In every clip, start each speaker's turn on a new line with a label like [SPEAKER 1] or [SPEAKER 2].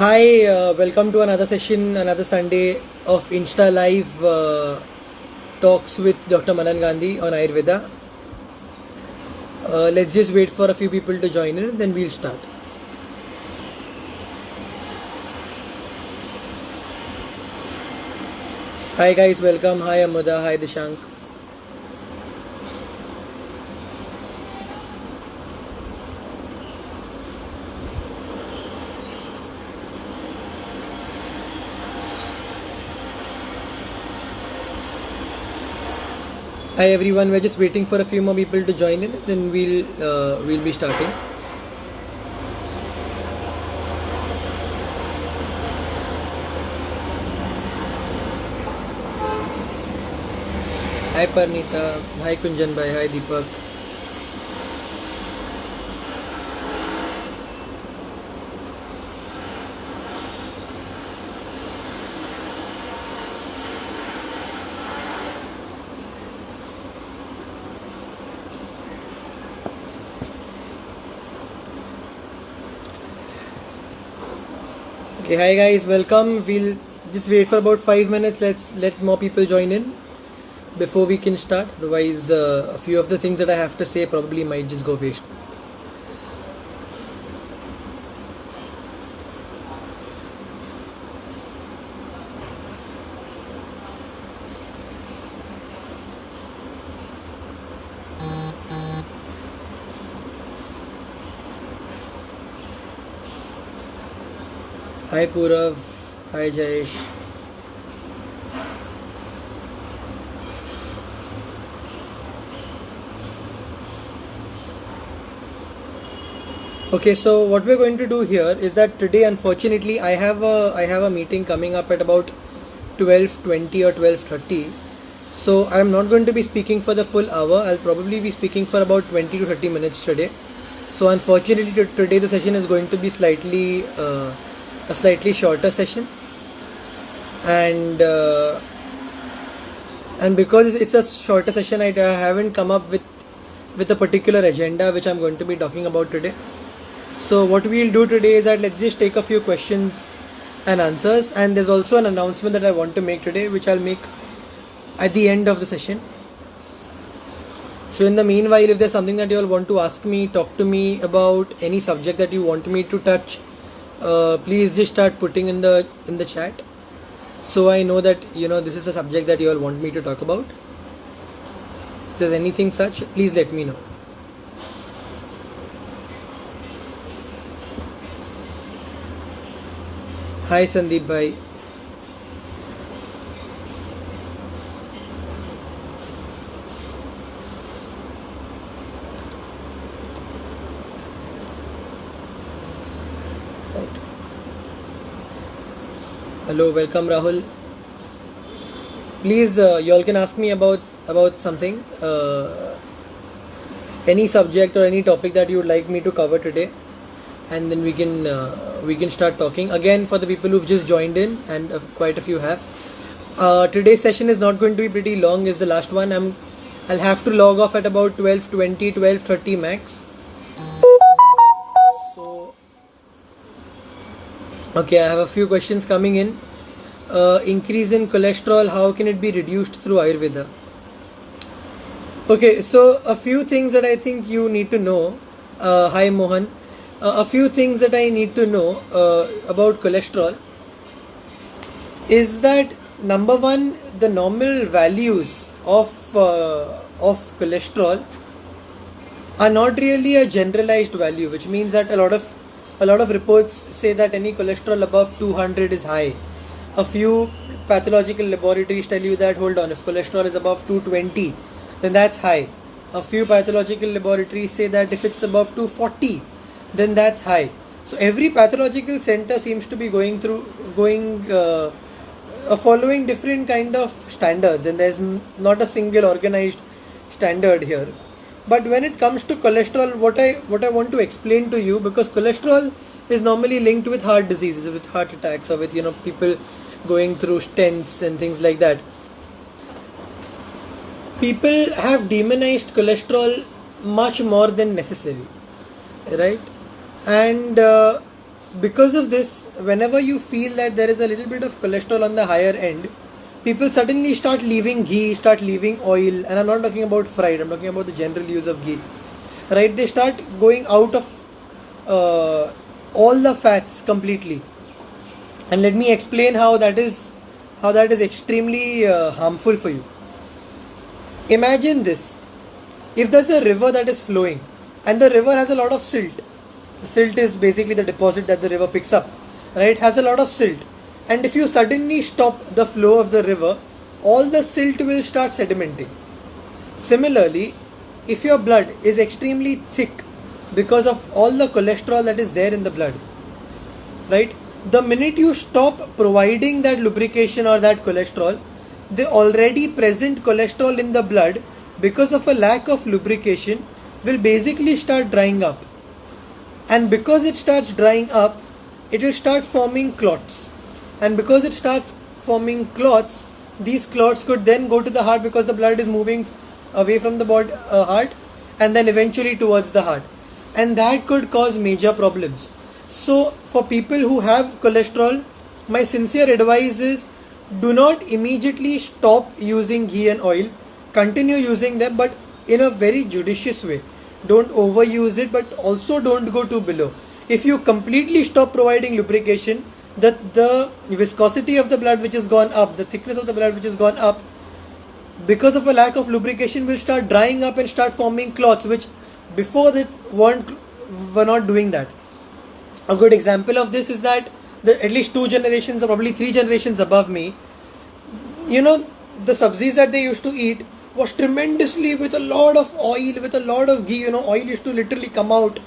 [SPEAKER 1] Hi, welcome to another session, another Sunday of Insta Live talks with Dr. Manan Gandhi on Ayurveda. Let's just wait for a few people to join in, then we'll start. Hi guys, welcome. Hi Amuda, hi Dishank. Hi everyone, we're just waiting for a few more people to join in, then we'll be starting. Hi Parnita, hi Kunjan bhai, hi Deepak. Okay, hi guys, welcome. We'll just wait for about 5 minutes. Let's let more people join in before we can start. Otherwise, a few of the things that I have to say probably might just go waste. Hi Purav, hi Jayesh. Okay, so what we're going to do here is that today, unfortunately, I have a meeting coming up at about 12:20 or 12:30. So I'm not going to be speaking for the full hour. I'll probably be speaking for about 20 to 30 minutes today. So unfortunately, today the session is going to be a slightly shorter session, and because it's a shorter session, I haven't come up with a particular agenda which I'm going to be talking about today. So what we'll do today is that let's just take a few questions and answers, and there's also an announcement that I want to make today, which I'll make at the end of the session. So in the meanwhile, if there's something that you all want to ask me, talk to me about any subject that you want me to touch, please just start putting in the chat, so I know that this is a subject that you all want me to talk about. If there's anything such, please let me know. Hi Sandeep bhai. Hello, welcome Rahul. Please, you all can ask me about something, any subject or any topic that you would like me to cover today, and then we can start talking. Again, for the people who've just joined in, and quite a few have, today's session is not going to be pretty long. It's the last one. I'll have to log off at about 12:20, 12:30 max. So, okay, I have a few questions coming in. Increase in cholesterol, how can it be reduced through Ayurveda? Okay, so a few things that I think you need to know. Hi Mohan. A few things that I need to know about cholesterol is that, number one, the normal values of cholesterol are not really a generalized value, which means that a lot of reports say that any cholesterol above 200 is high. A few pathological laboratories tell you that, hold on, if cholesterol is above 220, then that's high. A few pathological laboratories say that if it's above 240, then that's high. So every pathological center seems to be following different kind of standards, and there's not a single organized standard here. But when it comes to cholesterol, what I want to explain to you, because cholesterol is normally linked with heart diseases, with heart attacks, or with people going through stents and things like that. People have demonized cholesterol much more than necessary, right? And because of this, whenever you feel that there is a little bit of cholesterol on the higher end, people suddenly start leaving ghee, start leaving oil, and I'm not talking about fried, I'm talking about the general use of ghee. Right? They start going out of all the fats completely. And let me explain how that is extremely harmful for you. Imagine this. If there's a river that is flowing and the river has a lot of silt, silt is basically the deposit that the river picks up, right? Has a lot of silt, and if you suddenly stop the flow of the river, all the silt will start sedimenting. Similarly, if your blood is extremely thick because of all the cholesterol that is there in the blood, right? The minute you stop providing that lubrication or that cholesterol, the already present cholesterol in the blood, because of a lack of lubrication, will basically start drying up. And because it starts drying up, it will start forming clots. And because it starts forming clots, these clots could then go to the heart, because the blood is moving away from the heart and then eventually towards the heart. And that could cause major problems. So for people who have cholesterol, my sincere advice is, do not immediately stop using ghee and oil. Continue using them, but in a very judicious way. Don't overuse it, but also don't go too below. If you completely stop providing lubrication, the viscosity of the blood which has gone up, the thickness of the blood which has gone up, because of a lack of lubrication, will start drying up and start forming clots, which before they were not doing that. A good example of this is that at least 2 generations or probably 3 generations above me, the sabzis that they used to eat was tremendously with a lot of oil, with a lot of ghee. Oil used to literally come out,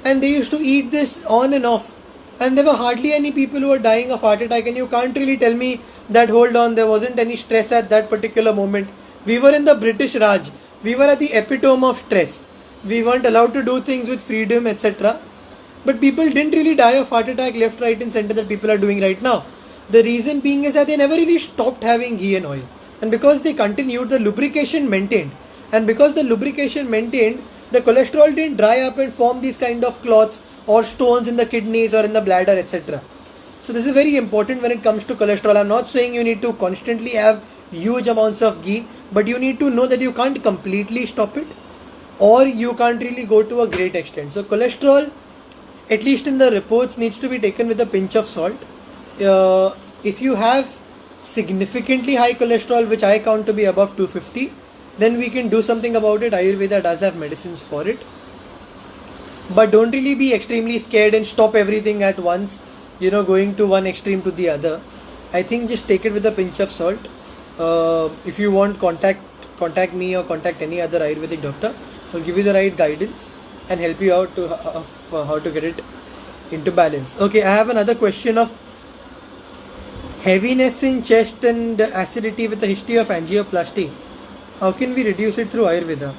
[SPEAKER 1] and they used to eat this on and off, and there were hardly any people who were dying of heart attack. And you can't really tell me that, hold on, there wasn't any stress at that particular moment. We were in the British Raj, we were at the epitome of stress, we weren't allowed to do things with freedom, etc. But people didn't really die of heart attack left, right and center that people are doing right now. The reason being is that they never really stopped having ghee and oil. And because they continued, the lubrication maintained. And because the lubrication maintained, the cholesterol didn't dry up and form these kind of clots or stones in the kidneys or in the bladder, etc. So this is very important when it comes to cholesterol. I'm not saying you need to constantly have huge amounts of ghee, but you need to know that you can't completely stop it, or you can't really go to a great extent. So cholesterol, at least in the reports, needs to be taken with a pinch of salt. If you have significantly high cholesterol, which I count to be above 250, then we can do something about it. Ayurveda does have medicines for it. But don't really be extremely scared and stop everything at once, going to one extreme to the other. I think just take it with a pinch of salt. If you want, contact me or contact any other Ayurvedic doctor. I'll give you the right guidance and help you out of how to get it into balance. Okay, I have another question of heaviness in chest and acidity with a history of angioplasty. How can we reduce it through Ayurveda?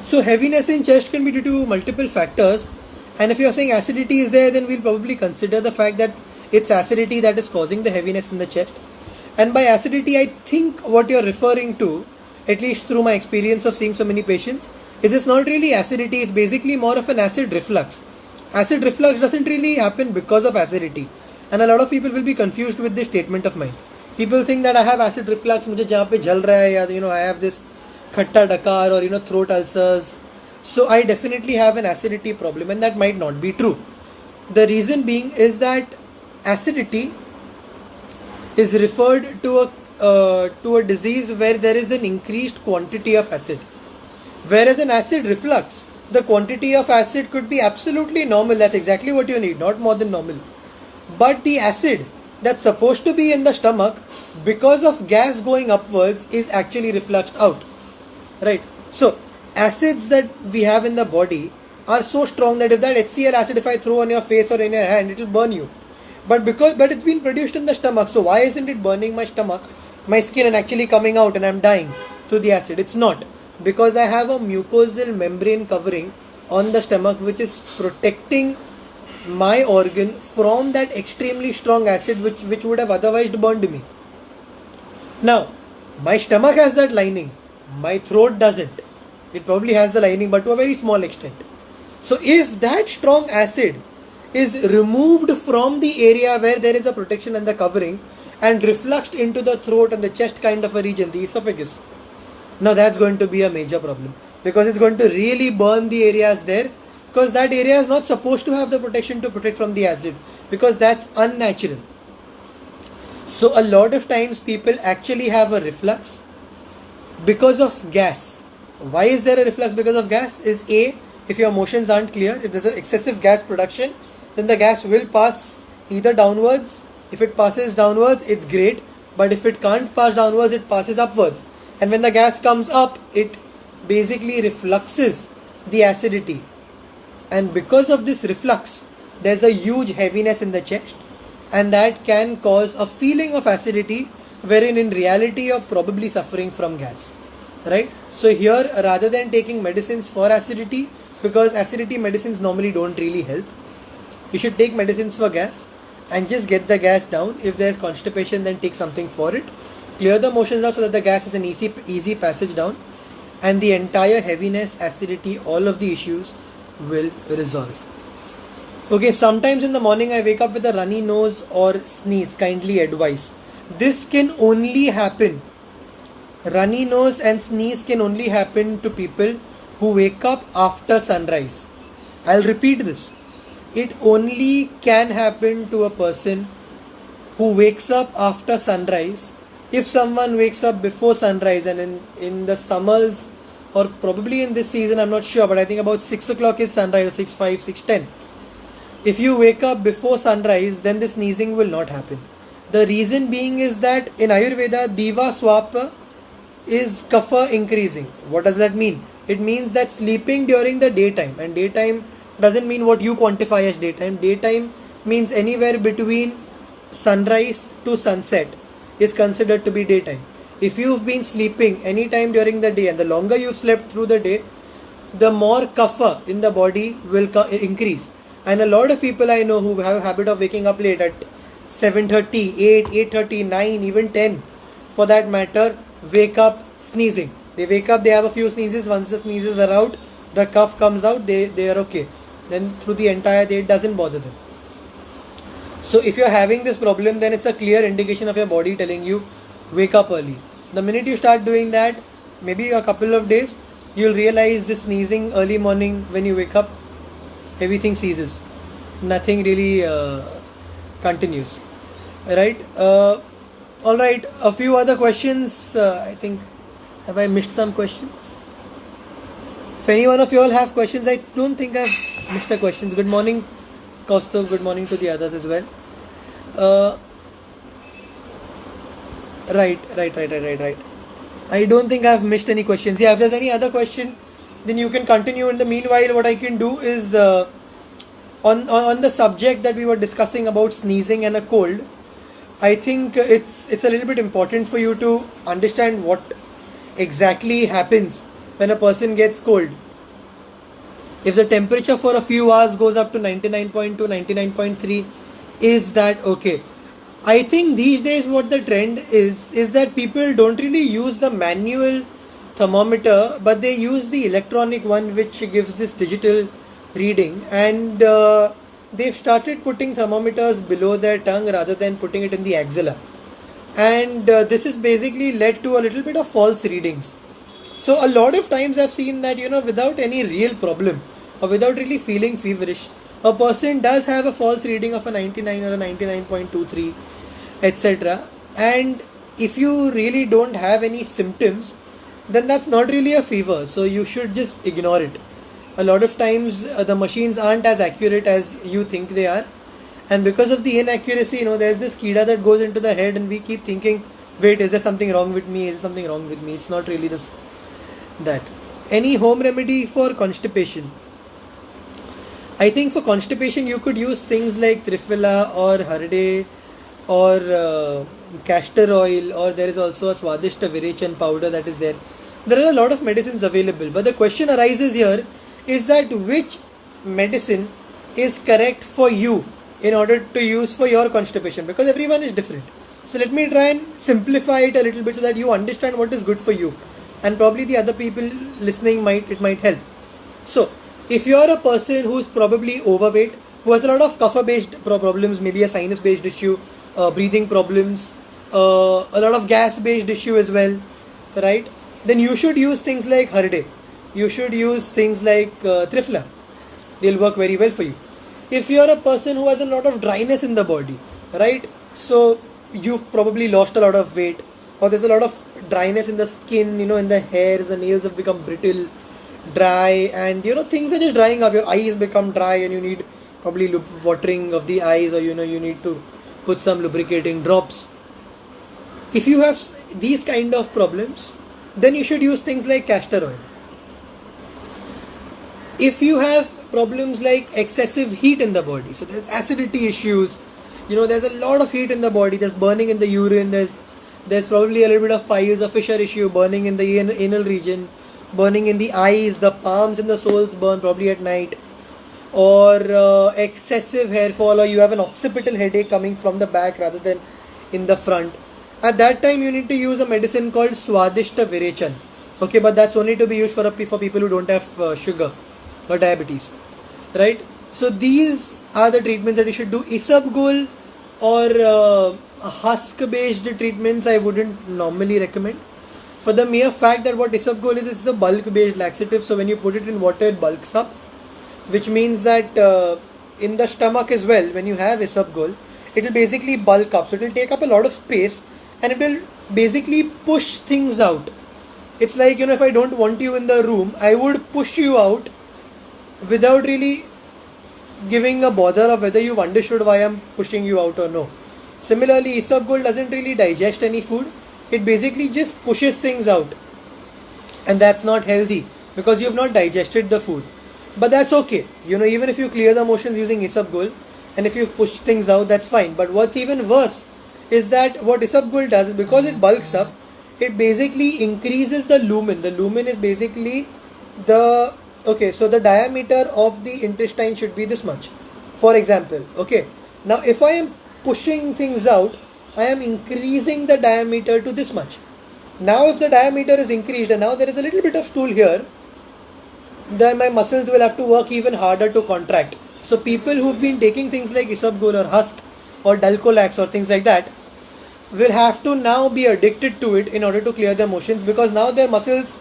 [SPEAKER 1] So heaviness in chest can be due to multiple factors, and if you are saying acidity is there, then we'll probably consider the fact that it's acidity that is causing the heaviness in the chest. And by acidity, I think what you're referring to, at least through my experience of seeing so many patients, is it's not really acidity, it's basically more of an acid reflux. Acid reflux doesn't really happen because of acidity, and a lot of people will be confused with this statement of mine. People think that I have acid reflux, mujhe jahan pe jal raha hai, ya I have this khatta dakar or throat ulcers. So I definitely have an acidity problem, and that might not be true. The reason being is that acidity is referred to a disease where there is an increased quantity of acid. Whereas an acid reflux, the quantity of acid could be absolutely normal. That's exactly what you need, not more than normal. But the acid that's supposed to be in the stomach, because of gas going upwards, is actually refluxed out. Right? So acids that we have in the body are so strong that if that HCl acid, if I throw on your face or in your hand, it will burn you. But it's been produced in the stomach, so why isn't it burning my stomach, my skin, and actually coming out and I'm dying through the acid? It's not. Because I have a mucosal membrane covering on the stomach which is protecting my organ from that extremely strong acid which would have otherwise burned me. Now, my stomach has that lining, my throat doesn't. It probably has the lining, but to a very small extent. So if that strong acid is removed from the area where there is a protection and the covering and refluxed into the throat and the chest kind of a region, the esophagus. Now that's going to be a major problem, because it's going to really burn the areas there, because that area is not supposed to have the protection to protect from the acid, because that's unnatural. So a lot of times people actually have a reflux because of gas. Why is there a reflux because of gas? Is A, if your motions aren't clear, if there's an excessive gas production, then the gas will pass either downwards. If it passes downwards, it's great, but if it can't pass downwards, it passes upwards. And when the gas comes up, it basically refluxes the acidity. And because of this reflux, there's a huge heaviness in the chest, and that can cause a feeling of acidity, wherein in reality you're probably suffering from gas, right? So here, rather than taking medicines for acidity, because acidity medicines normally don't really help, you should take medicines for gas and just get the gas down. If there's constipation, then take something for it. Clear the motions out so that the gas has an easy passage down, and the entire heaviness, acidity, all of the issues will resolve. Okay, sometimes in the morning I wake up with a runny nose or sneeze. Kindly advise. This can only happen. Runny nose and sneeze can only happen to people who wake up after sunrise. I'll repeat this. It only can happen to a person who wakes up after sunrise. If someone wakes up before sunrise, and in the summers, or probably in this season, I'm not sure, but I think about 6 o'clock is sunrise, 6:05, 6:10. If you wake up before sunrise, then the sneezing will not happen. The reason being is that in Ayurveda, Diva Swapa is kapha increasing. What does that mean? It means that sleeping during the daytime, and daytime doesn't mean what you quantify as daytime. Daytime means anywhere between sunrise to sunset is considered to be daytime. If you've been sleeping any time during the day, and the longer you've slept through the day, the more kapha in the body will increase. And a lot of people I know who have a habit of waking up late at 7:30, 8, 8:30, 9, even 10 for that matter, wake up sneezing. They wake up, they have a few sneezes. Once the sneezes are out, the cough comes out, they are okay. Then through the entire day, it doesn't bother them. So if you're having this problem, then it's a clear indication of your body telling you, wake up early. The minute you start doing that, maybe a couple of days, you'll realize this sneezing early morning when you wake up, everything ceases. Nothing really continues. Right? Alright, a few other questions. I think, have I missed some questions? If any one of you all have questions, I don't think I've missed the questions. Good morning, Kaustav. Good morning to the others as well. Right. I don't think I've missed any questions. Yeah, if there's any other question, then you can continue. In the meanwhile, what I can do is on the subject that we were discussing about sneezing and a cold, I think it's a little bit important for you to understand what exactly happens when a person gets cold. If the temperature for a few hours goes up to 99.2, 99.3, is that okay? I think these days what the trend is that people don't really use the manual thermometer, but they use the electronic one, which gives this digital reading, and they've started putting thermometers below their tongue rather than putting it in the axilla, and this has basically led to a little bit of false readings. So a lot of times I've seen that, without any real problem or without really feeling feverish, a person does have a false reading of a 99 or a 99.23, etc. And if you really don't have any symptoms, then that's not really a fever, so you should just ignore it. A lot of times the machines aren't as accurate as you think they are, and because of the inaccuracy, there's this kida that goes into the head, and we keep thinking, wait, is there something wrong with me? Is there something wrong with me? It's not really that. Any home remedy for constipation? I think for constipation you could use things like Triphala or Harde or castor oil, or there is also a Swadishta Virichan powder that is there. There are a lot of medicines available, but the question arises here is that which medicine is correct for you in order to use for your constipation, because everyone is different. So let me try and simplify it a little bit so that you understand what is good for you, and probably the other people listening might help. So if you are a person who's probably overweight, who has a lot of kapha based problems, maybe a sinus based issue, breathing problems, a lot of gas based issue as well, right? Then you should use things like Harde. You should use things like Trifla. They'll work very well for you. If you're a person who has a lot of dryness in the body, right? So you've probably lost a lot of weight, or there's a lot of dryness in the skin, in the hairs, the nails have become brittle, dry, and things are just drying up. Your eyes become dry, and you need probably watering of the eyes, or you need to put some lubricating drops. If you have these kind of problems, then you should use things like castor oil. If you have problems like excessive heat in the body, so there's acidity issues, there's a lot of heat in the body, there's burning in the urine, there's probably a little bit of piles or fissure issue, burning in the anal region, burning in the eyes, the palms and the soles burn probably at night, or excessive hair fall, or you have an occipital headache coming from the back rather than in the front. At that time you need to use a medicine called Swadishta Virechan. Okay, but that's only to be used for people who don't have sugar or diabetes, right? So these are the treatments that you should do. Isabgol or husk based treatments I wouldn't normally recommend, for the mere fact that what Isabgol is, it's a bulk based laxative. So when you put it in water, it bulks up, which means that in the stomach as well, when you have Isabgol, it will basically bulk up, so it will take up a lot of space and it will basically push things out. It's like, if I don't want you in the room, I would push you out without really giving a bother of whether you've understood why I'm pushing you out or no. Similarly, Isabgol doesn't really digest any food. It basically just pushes things out, and that's not healthy because you have not digested the food. But that's okay. Even if you clear the motions using Isabgol and if you've pushed things out, that's fine. But what's even worse is that what Isabgol does is, because it bulks up, it basically increases the lumen. The lumen is basically the so the diameter of the intestine should be this much, for example. Okay, now if I am pushing things out, I am increasing the diameter to this much. Now if the diameter is increased and now there is a little bit of stool here, then my muscles will have to work even harder to contract. So people who've been taking things like Isabgol or husk or Dulcolax or things like that will have to now be addicted to it in order to clear their motions, because now their muscles,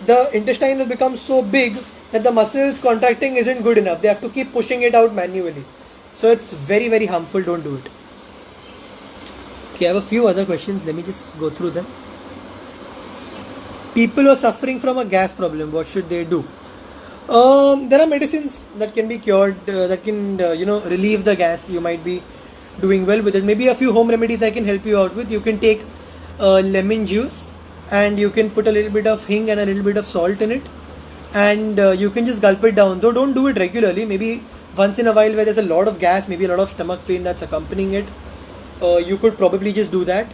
[SPEAKER 1] the intestine will become so big that the muscles contracting isn't good enough. They have to keep pushing it out manually. So it's very, very harmful. Don't do it. Okay, I have a few other questions. Let me just go through them. People who are suffering from a gas problem, what should they do? There are medicines that can be cured, that can relieve the gas. You might be doing well with it. Maybe a few home remedies I can help you out with. You can take lemon juice and you can put a little bit of hing and a little bit of salt in it, and you can just gulp it down. Though don't do it regularly. Maybe once in a while where there's a lot of gas, maybe a lot of stomach pain that's accompanying it, you could probably just do that.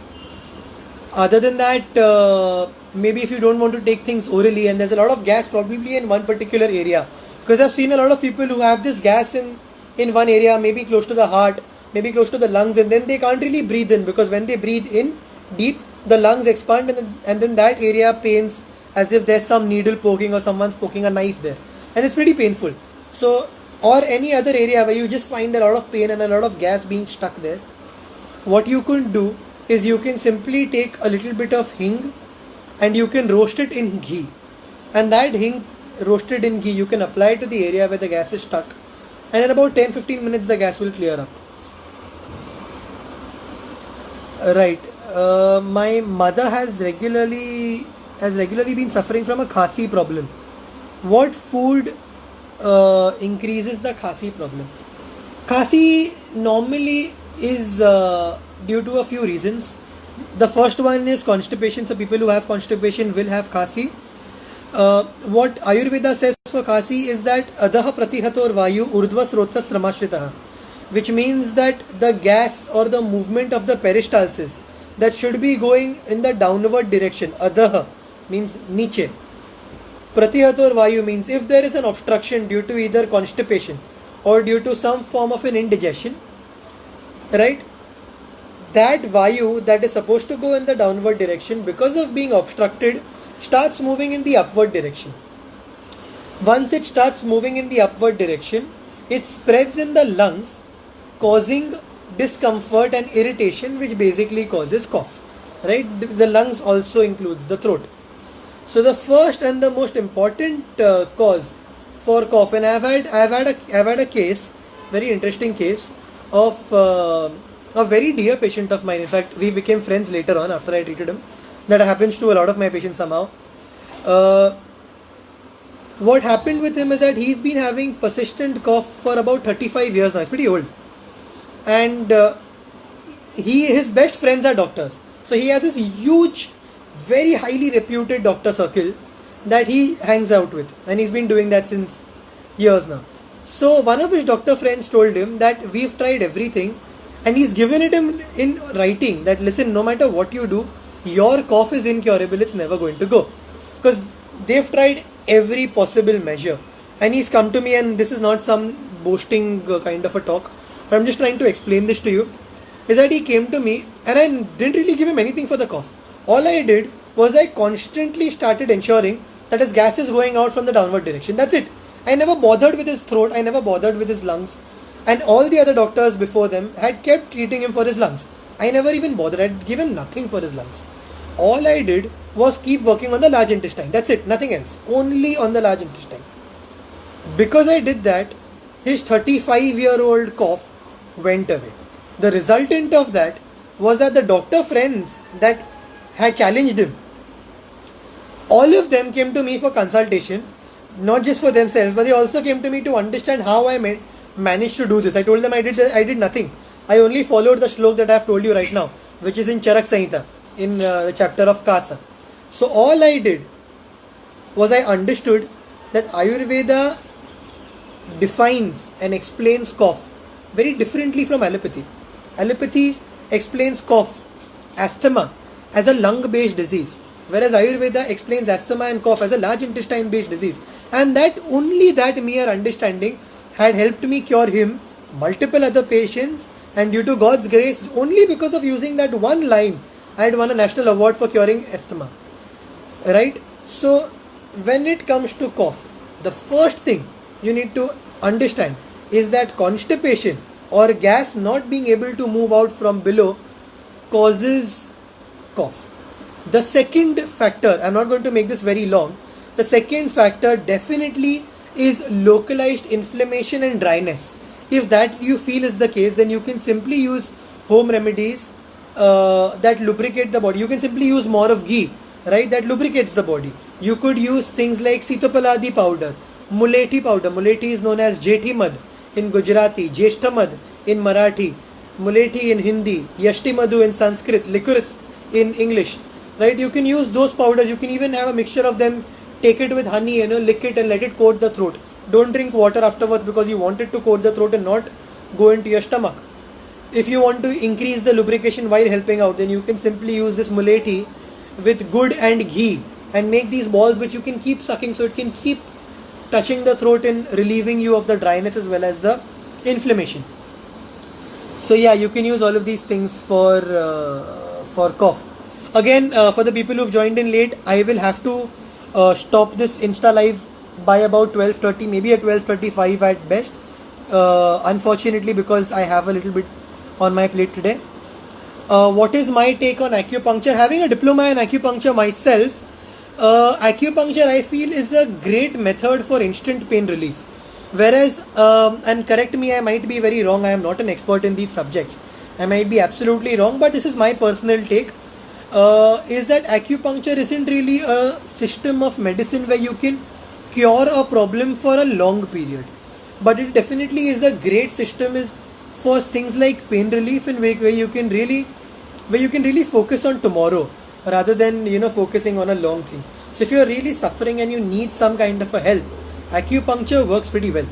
[SPEAKER 1] Other than that, maybe if you don't want to take things orally and there's a lot of gas probably in one particular area, because I've seen a lot of people who have this gas in one area, maybe close to the heart, maybe close to the lungs, and then they can't really breathe in, because when they breathe in deep, the lungs expand and then that area pains as if there's some needle poking or someone's poking a knife there, and it's pretty painful. So, or any other area where you just find a lot of pain and a lot of gas being stuck there, what you can do is you can simply take a little bit of hing and you can roast it in ghee, and that hing roasted in ghee you can apply to the area where the gas is stuck, and in about 10-15 minutes the gas will clear up. Right. My mother has regularly been suffering from a khasi problem. What food increases the khasi problem? Khasi normally is due to a few reasons. The first one is constipation. So people who have constipation will have khasi. What Ayurveda says for khasi is that adaha pratihator vayu urdhva srota sramashritah, which means that the gas or the movement of the peristalsis that should be going in the downward direction. Adaha means niche. Pratihator vayu means if there is an obstruction due to either constipation or due to some form of an indigestion, right? That vayu that is supposed to go in the downward direction, because of being obstructed, starts moving in the upward direction. Once it starts moving in the upward direction, it spreads in the lungs, causing discomfort and irritation, which basically causes cough. Right? The lungs also includes the throat. So the first and the most important cause for cough, and I've had a case, very interesting case of a very dear patient of mine. In fact, we became friends later on after I treated him. That happens to a lot of my patients somehow. Uh, what happened with him is that he's been having persistent cough for about 35 years now. It's pretty old, and his best friends are doctors. So he has this huge, very highly reputed doctor circle that he hangs out with, and he's been doing that since years now. So one of his doctor friends told him that we've tried everything, and he's given it him in writing that listen, no matter what you do, your cough is incurable. It's never going to go, because they've tried every possible measure. And he's come to me, and this is not some boasting kind of a talk, but I'm just trying to explain this to you. Is that he came to me, and I didn't really give him anything for the cough. All I did was I constantly started ensuring that his gas is going out from the downward direction. That's it. I never bothered with his throat, I never bothered with his lungs, and all the other doctors before them had kept treating him for his lungs. I never even bothered. I'd give him nothing for his lungs. All I did was keep working on the large intestine. That's it, nothing else. Only on the large intestine. Because I did that, his 35-year-old cough went away. The resultant of that was that the doctor friends that had challenged him, all of them came to me for consultation, not just for themselves, but they also came to me to understand how I managed to do this. I told them I did nothing. I only followed the shlok that I have told you right now, which is in Charak Samhita, in the chapter of Kasa. So all I did was I understood that Ayurveda defines and explains cough very differently from allopathy. Allopathy explains cough, asthma, as a lung-based disease, whereas Ayurveda explains asthma and cough as a large intestine-based disease. And that only that mere understanding had helped me cure him, multiple other patients, and due to God's grace, only because of using that one line, I had won a national award for curing asthma. Right? So, when it comes to cough, the first thing you need to understand is that constipation or gas not being able to move out from below causes cough. The second factor, I'm not going to make this very long, the second factor definitely is localized inflammation and dryness. If that you feel is the case, then you can simply use home remedies that lubricate the body. You can simply use more of ghee, right, that lubricates the body. You could use things like Sitapaladi powder, Mulethi powder. Mulethi is known as Jethi Mad in Gujarati, Jeshta Mad in Marathi, Mulethi in Hindi, Yashti Madhu in Sanskrit, licorice in English. Right? You can use those powders. You can even have a mixture of them. Take it with honey, lick it and let it coat the throat. Don't drink water afterwards because you want it to coat the throat and not go into your stomach. If you want to increase the lubrication while helping out, then you can simply use this Mulethi with good and ghee and make these balls which you can keep sucking, so it can keep touching the throat and relieving you of the dryness as well as the inflammation. So yeah, you can use all of these things for cough. Again, for the people who've joined in late, I will have to stop this Insta live by about 12:30, maybe at 12:35 at best. Unfortunately, because I have a little bit on my plate today. What is my take on acupuncture? Having a diploma in acupuncture myself, acupuncture I feel is a great method for instant pain relief. Whereas, and correct me, I might be very wrong, I am not an expert in these subjects. I might be absolutely wrong, but this is my personal take. Is that acupuncture isn't really a system of medicine where you can cure a problem for a long period. But it definitely is a great system is for things like pain relief, and where you can really focus on tomorrow rather than focusing on a long thing. So if you're really suffering and you need some kind of a help, acupuncture works pretty well.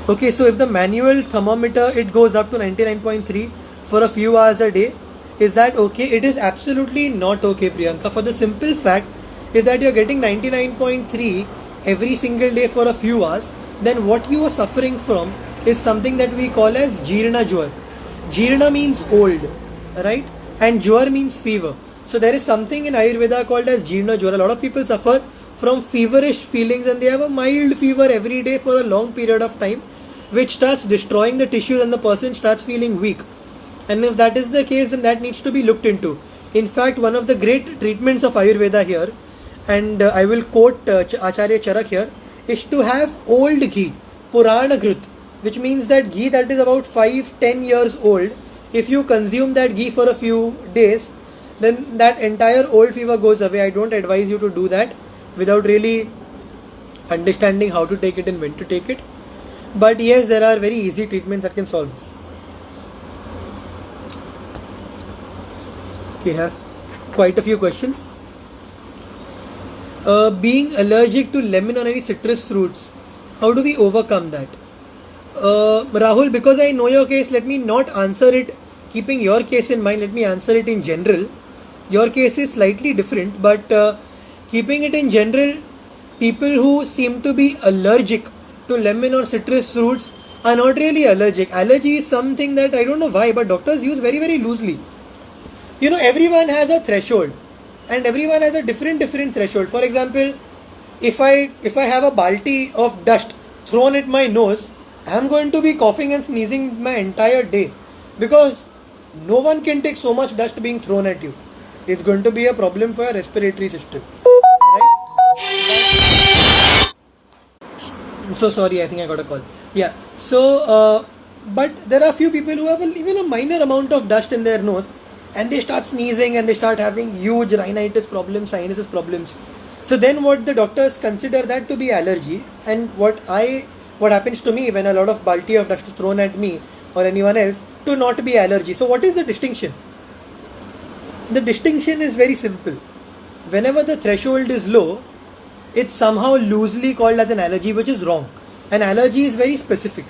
[SPEAKER 1] Okay, so if the manual thermometer it goes up to 99.3 for a few hours a day, is that okay? It is absolutely not okay, Priyanka, for the simple fact is that you're getting 99.3 every single day for a few hours, then what you are suffering from is something that we call as Jeerna Jwar. Jeerna means old, right? And Jwar means fever. So there is something in Ayurveda called as Jeerna Jwar. A lot of people suffer from feverish feelings, and they have a mild fever every day for a long period of time, which starts destroying the tissues and the person starts feeling weak. And if that is the case, then that needs to be looked into. In fact, one of the great treatments of Ayurveda here, and I will quote Acharya Charak here, is to have old ghee, Purana Ghrut, which means that ghee that is about 5-10 years old. If you consume that ghee for a few days, then that entire old fever goes away. I don't advise you to do that without really understanding how to take it and when to take it. But yes, there are very easy treatments that can solve this. Okay, have quite a few questions. Being allergic to lemon or any citrus fruits, how do we overcome that? Rahul, because I know your case, let me not answer it keeping your case in mind. Let me answer it in general. Your case is slightly different, but keeping it in general, people who seem to be allergic to lemon or citrus fruits are not really allergic. Allergy is something that I don't know why, but doctors use very, very loosely. You know, everyone has a threshold, and everyone has a different threshold. For example, if I have a balti of dust thrown at my nose, I'm going to be coughing and sneezing my entire day, because no one can take so much dust being thrown at you. It's going to be a problem for your respiratory system, right? So sorry, I think I got a call. Yeah. So, but there are few people who have even a minor amount of dust in their nose, and they start sneezing and they start having huge rhinitis problems, sinuses problems. So then what the doctors consider that to be allergy, and what happens to me when a lot of balti of dust is thrown at me or anyone else to not be allergy. So what is the distinction? The distinction is very simple. Whenever the threshold is low, it's somehow loosely called as an allergy, which is wrong. An allergy is very specific,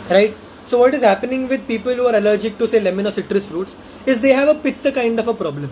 [SPEAKER 1] right? So what is happening with people who are allergic to say lemon or citrus fruits is they have a pitta kind of a problem.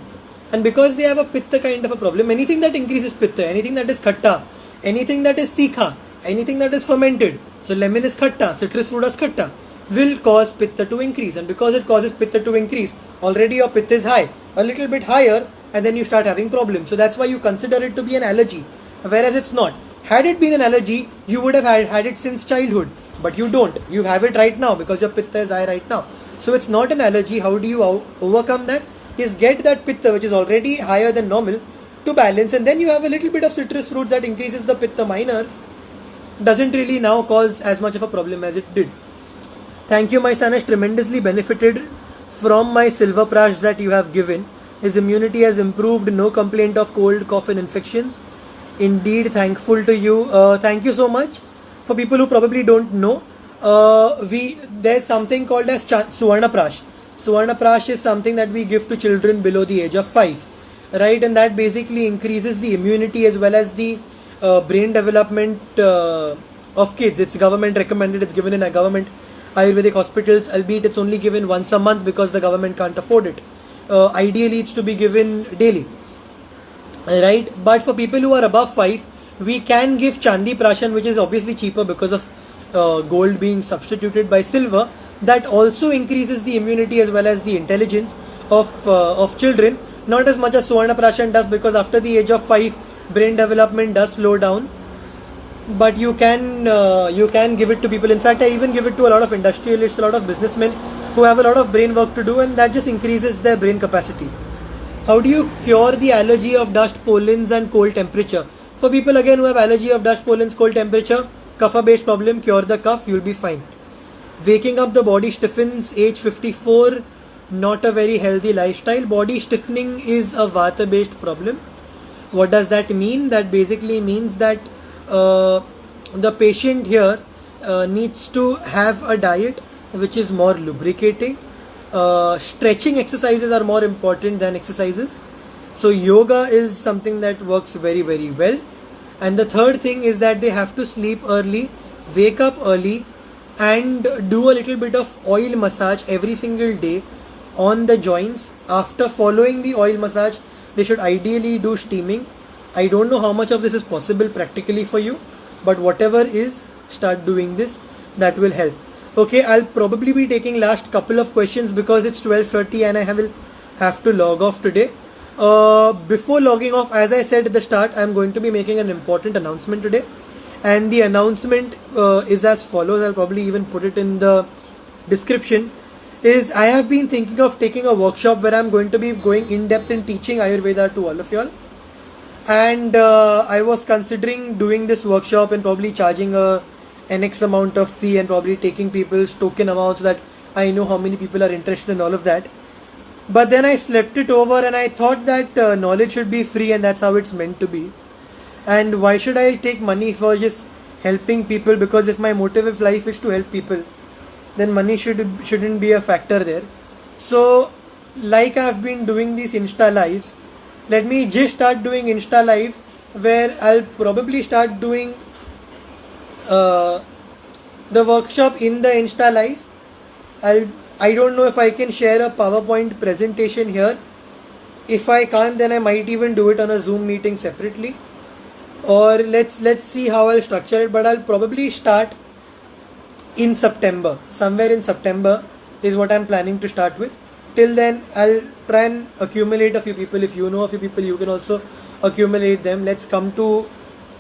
[SPEAKER 1] And because they have a pitta kind of a problem, anything that increases pitta, anything that is khatta, anything that is tikha, anything that is fermented, so lemon is khatta, citrus fruit is khatta, will cause pitta to increase. And because it causes pitta to increase, already your pitta is high, a little bit higher, and then you start having problems. So that's why you consider it to be an allergy, whereas it's not. Had it been an allergy, you would have had it since childhood, but you don't. You have it right now because your pitta is high right now. So it's not an allergy. How do you overcome that? Is get that pitta, which is already higher than normal, to balance, and then you have a little bit of citrus fruits that increases the pitta minor. Doesn't really now cause as much of a problem as it did. Thank you, my son has tremendously benefited from my silver prash that you have given. His immunity has improved, no complaint of cold, cough and infections. Indeed, thankful to you. Thank you so much. For people who probably don't know, there's something called as Suvarna Prash. Suvarna Prash is something that we give to children below the age of 5, right? And that basically increases the immunity as well as the brain development of kids. It's government recommended. It's given in a government Ayurvedic hospitals, albeit it's only given once a month because the government can't afford it. Ideally, it's to be given daily, right? But for people who are above 5, we can give Chandi Prashan, which is obviously cheaper because of gold being substituted by silver. That also increases the immunity as well as the intelligence of children. Not as much as Suvarna Prashan does, because after the age of 5, brain development does slow down. But you can give it to people. In fact, I even give it to a lot of industrialists, a lot of businessmen who have a lot of brain work to do, and that just increases their brain capacity. How do you cure the allergy of dust, pollens and cold temperature? For people again who have allergy of dust, pollens, cold temperature, kapha based problem, cure the cough, you'll be fine. Waking up the body stiffens, age 54, not a very healthy lifestyle. Body stiffening is a vata based problem. What does that mean? That basically means that the patient here needs to have a diet which is more lubricating. Stretching exercises are more important than exercises. So yoga is something that works very, very well. And the third thing is that they have to sleep early, wake up early, and do a little bit of oil massage every single day on the joints. After following the oil massage, they should ideally do steaming. I don't know how much of this is possible practically for you, but whatever is, start doing this. That will help. Okay, I'll probably be taking last couple of questions because it's 12:30 and I will have to log off today. Before logging off, as I said at the start, I'm going to be making an important announcement today, and the announcement is as follows. I'll probably even put it in the description. Is I have been thinking of taking a workshop where I'm going to be going in depth in teaching Ayurveda to all of y'all, and I was considering doing this workshop and probably charging an X amount of fee and probably taking people's token amounts so that I know how many people are interested in all of that. But then I slept it over and I thought that knowledge should be free and that's how it's meant to be. And why should I take money for just helping people? Because if my motive of life is to help people, then money shouldn't be a factor there. So, like I've been doing these Insta lives, let me just start doing Insta live where I'll probably start doing the workshop in the Insta live. I don't know if I can share a PowerPoint presentation here. If I can't, then I might even do it on a Zoom meeting separately. Or let's see how I'll structure it. But I'll probably start in September. Somewhere in September is what I'm planning to start with. Till then, I'll try and accumulate a few people. If you know a few people, you can also accumulate them. Let's come to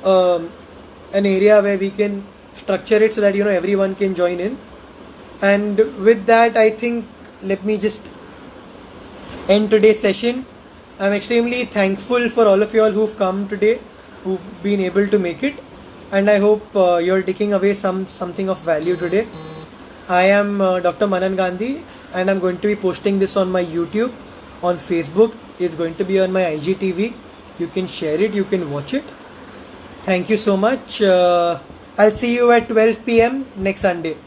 [SPEAKER 1] an area where we can structure it so that everyone can join in. And with that, I think let me just end today's session. I'm extremely thankful for all of you all who've come today, who've been able to make it, and I hope you're taking away something of value today. I am Dr. Manan Gandhi, and I'm going to be posting this on my YouTube, on Facebook. It's going to be on my IGTV. You can share it, you can watch it. Thank you so much. I'll see you at 12 p.m. next Sunday.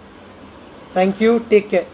[SPEAKER 1] Thank you. Take care.